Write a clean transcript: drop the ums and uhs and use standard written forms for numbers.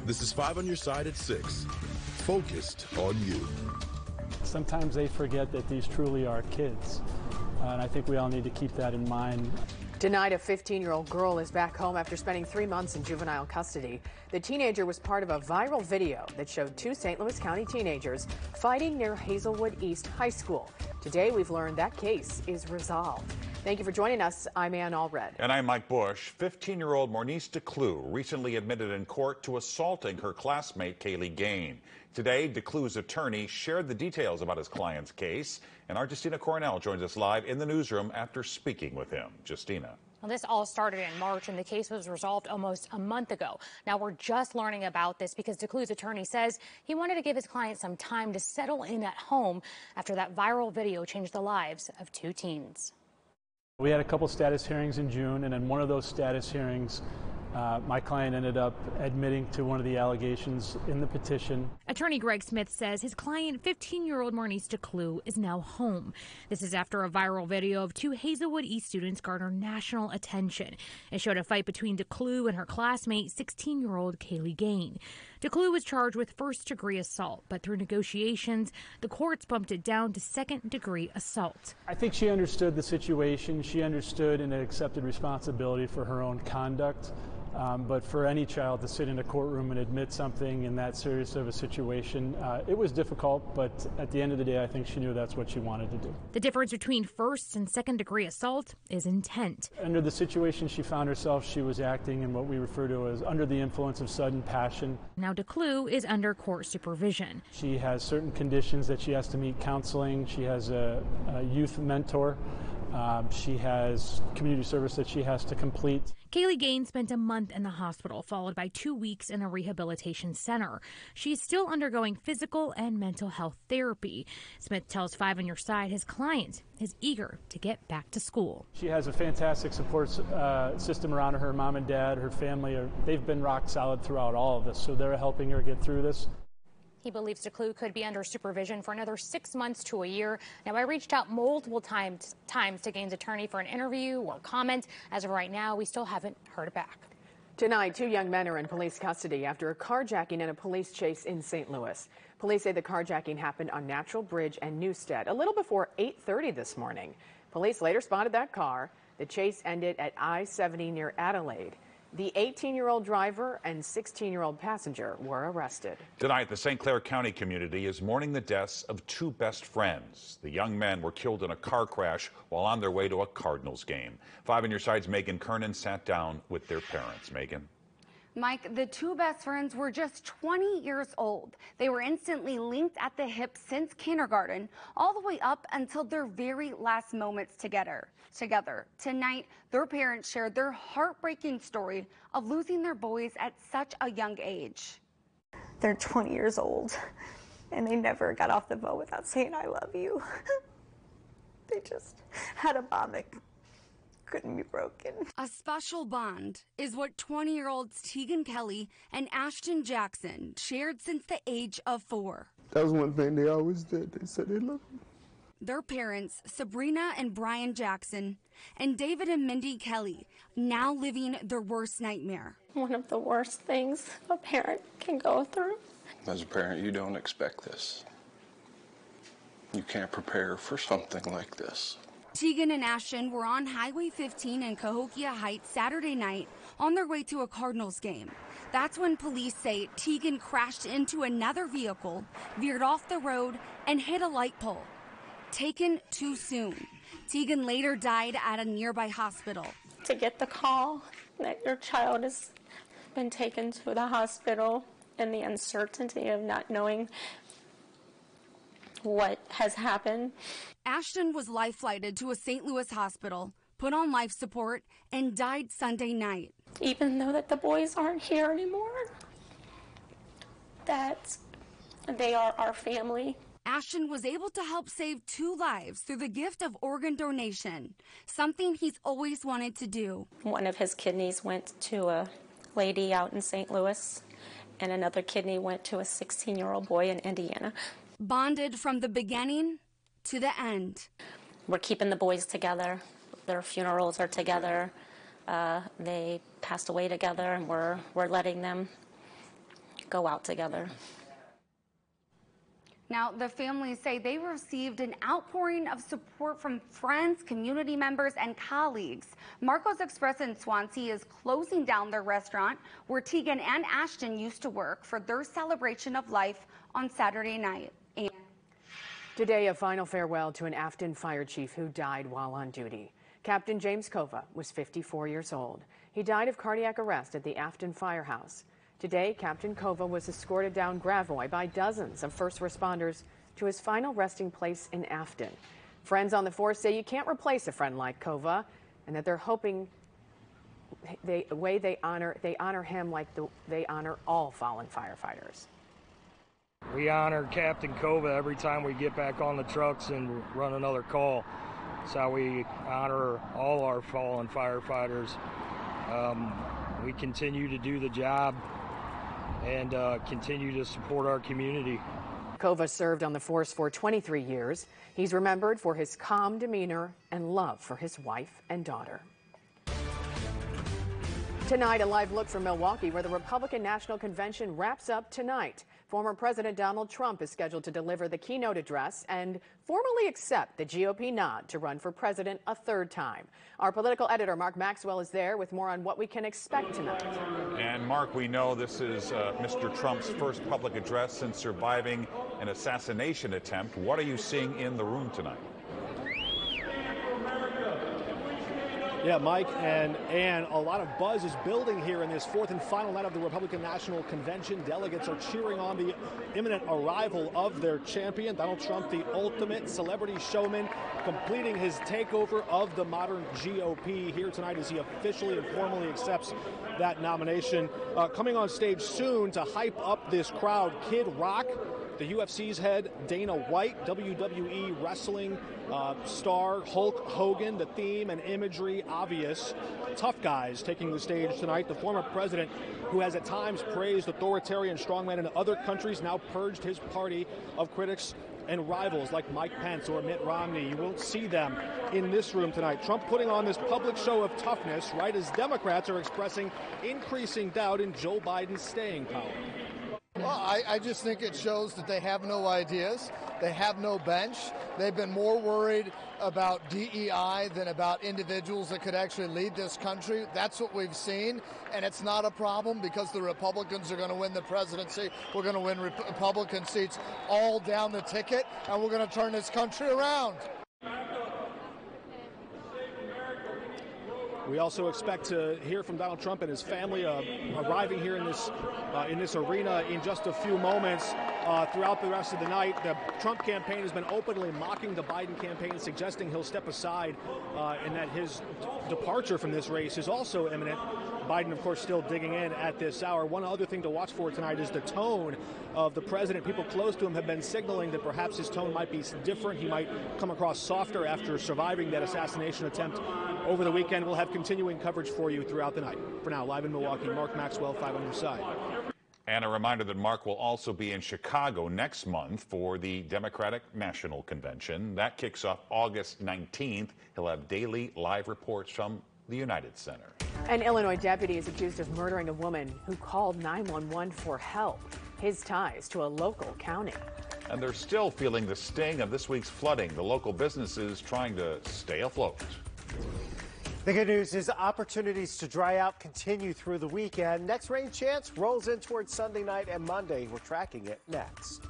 This is 5 on your side at 6. Focused on you. Sometimes they forget that these truly are kids, and I think we all need to keep that in mind. Tonight, a 15-year-old girl is back home after spending 3 months in juvenile custody. The teenager was part of a viral video that showed 2 St. Louis County teenagers fighting near Hazelwood East High School. Today, we've learned that case is resolved. Thank you for joining us. I'm Ann Allred. And I'm Mike Bush. 15-year-old Mornice DeClue recently admitted in court to assaulting her classmate Kaylee Gain. Today, DeClue's attorney shared the details about his client's case, and our Justina Coronel joins us live in the newsroom after speaking with him. Justina. Well, this all started in March, and the case was resolved almost a month ago. Now, we're just learning about this because DeClue's attorney says he wanted to give his client some time to settle in at home after that viral video changed the lives of 2 teens. We had a couple status hearings in June, and in one of those status hearings, my client ended up admitting to one of the allegations in the petition. Attorney Greg Smith says his client, 15-year-old Mornice DeClue, is now home. This is after a viral video of 2 Hazelwood East students garnered national attention. It showed a fight between DeClue and her classmate, 16-year-old Kaylee Gain. DeClue was charged with first-degree assault, but through negotiations, the courts bumped it down to second-degree assault. I think she understood the situation. She understood and accepted responsibility for her own conduct. But for any child to sit in a courtroom and admit something in that serious of a situation, it was difficult, but at the end of the day, I think she knew that's what she wanted to do. The difference between first and second-degree assault is intent. Under the situation she found herself, she was acting in what we refer to as under the influence of sudden passion. Now DeClue is under court supervision. She has certain conditions that she has to meet counseling. She has a youth mentor. She has community service that she has to complete. Kaylee Gain spent a month in the hospital, followed by 2 weeks in a rehabilitation center. She's still undergoing physical and mental health therapy. Smith tells 5 on Your Side his client is eager to get back to school. She has a fantastic support system around her. Her mom and dad, her family, they've been rock solid throughout all of this, so they're helping her get through this. He believes DeClue could be under supervision for another 6 months to a year. Now, I reached out multiple times to Gain's attorney for an interview or comment. As of right now, we still haven't heard back. Tonight, 2 young men are in police custody after a carjacking and a police chase in St. Louis. Police say the carjacking happened on Natural Bridge and Newstead a little before 8:30 this morning. Police later spotted that car. The chase ended at I-70 near Adelaide. The 18-year-old driver and 16-year-old passenger were arrested. Tonight, the St. Clair County community is mourning the deaths of 2 best friends. The young men were killed in a car crash while on their way to a Cardinals game. 5 on Your Side's Megan Kernan sat down with their parents. Megan. Mike, the 2 best friends were just 20 years old. They were instantly linked at the hip since kindergarten, all the way up until their very last moments together. Tonight, their parents shared their heartbreaking story of losing their boys at such a young age. They're 20 years old, and they never got off the boat without saying, "I love you." They just had a bond that couldn't be broken. A special bond is what 20-year-olds Tegan Kelly and Ashton Jackson shared since the age of 4. That was one thing they always did. They said they loved me. Their parents, Sabrina and Brian Jackson, and David and Mindy Kelly, now living their worst nightmare. One of the worst things a parent can go through. As a parent, you don't expect this. You can't prepare for something like this. Tegan and Ashton were on Highway 15 in Cahokia Heights Saturday night on their way to a Cardinals game. That's when police say Tegan crashed into another vehicle, veered off the road, and hit a light pole. Taken too soon. Tegan later died at a nearby hospital. To get the call that your child has been taken to the hospital and the uncertainty of not knowing what has happened. Ashton was life-flighted to a St. Louis hospital, put on life support, and died Sunday night. Even though that the boys aren't here anymore, that they are our family. Ashton was able to help save 2 lives through the gift of organ donation, something he's always wanted to do. One of his kidneys went to a lady out in St. Louis, and another kidney went to a 16-year-old boy in Indiana. Bonded from the beginning to the end. We're keeping the boys together. Their funerals are together. They passed away together, and we're letting them go out together. Now, the families say they received an outpouring of support from friends, community members, and colleagues. Marco's Express in Swansea is closing down their restaurant where Tegan and Ashton used to work for their celebration of life on Saturday night. And today, a final farewell to an Afton fire chief who died while on duty. Captain James Kova was 54 years old. He died of cardiac arrest at the Afton firehouse. Today, Captain Kova was escorted down Gravois by dozens of first responders to his final resting place in Afton. Friends on the force say you can't replace a friend like Kova, and that they're hoping they honor him like they honor all fallen firefighters. We honor Captain Kova every time we get back on the trucks and run another call. That's how we honor all our fallen firefighters. We continue to do the job and continue to support our community. Kova served on the force for 23 years. He's remembered for his calm demeanor and love for his wife and daughter. Tonight, a live look from Milwaukee, where the Republican National Convention wraps up tonight. Former President Donald Trump is scheduled to deliver the keynote address and formally accept the GOP nod to run for president a third time. Our political editor, Mark Maxwell, is there with more on what we can expect tonight. And Mark, we know this is Mr. Trump's first public address since surviving an assassination attempt. What are you seeing in the room tonight? Yeah, Mike and Ann, a lot of buzz is building here in this fourth and final night of the Republican National Convention. Delegates are cheering on the imminent arrival of their champion, Donald Trump, the ultimate celebrity showman, completing his takeover of the modern GOP here tonight as he officially and formally accepts that nomination. Coming on stage soon to hype up this crowd, Kid Rock, the UFC's head, Dana White, WWE wrestling star Hulk Hogan, the theme and imagery obvious. Tough guys taking the stage tonight. The former president, who has at times praised authoritarian strongmen in other countries, now purged his party of critics and rivals like Mike Pence or Mitt Romney. You won't see them in this room tonight. Trump putting on this public show of toughness, right as Democrats are expressing increasing doubt in Joe Biden's staying power. Well, I just think it shows that they have no ideas. They have no bench. They've been more worried about DEI than about individuals that could actually lead this country. That's what we've seen, and it's not a problem because the Republicans are going to win the presidency. We're going to win Republican seats all down the ticket, and we're going to turn this country around. We also expect to hear from Donald Trump and his family arriving here in this arena in just a few moments. Throughout the rest of the night, the Trump campaign has been openly mocking the Biden campaign, suggesting he'll step aside and that his departure from this race is also imminent. Biden, of course, still digging in at this hour. One other thing to watch for tonight is the tone of the president. People close to him have been signaling that perhaps his tone might be different. He might come across softer after surviving that assassination attempt over the weekend. We'll have continuing coverage for you throughout the night. For now, live in Milwaukee, Mark Maxwell, 5 on your side. And a reminder that Mark will also be in Chicago next month for the Democratic National Convention. That kicks off August 19th. He'll have daily live reports from the United Center. An Illinois deputy is accused of murdering a woman who called 911 for help. His ties to a local county. And they're still feeling the sting of this week's flooding. The local businesses trying to stay afloat. The good news is opportunities to dry out continue through the weekend. Next rain chance rolls in towards Sunday night and Monday. We're tracking it next.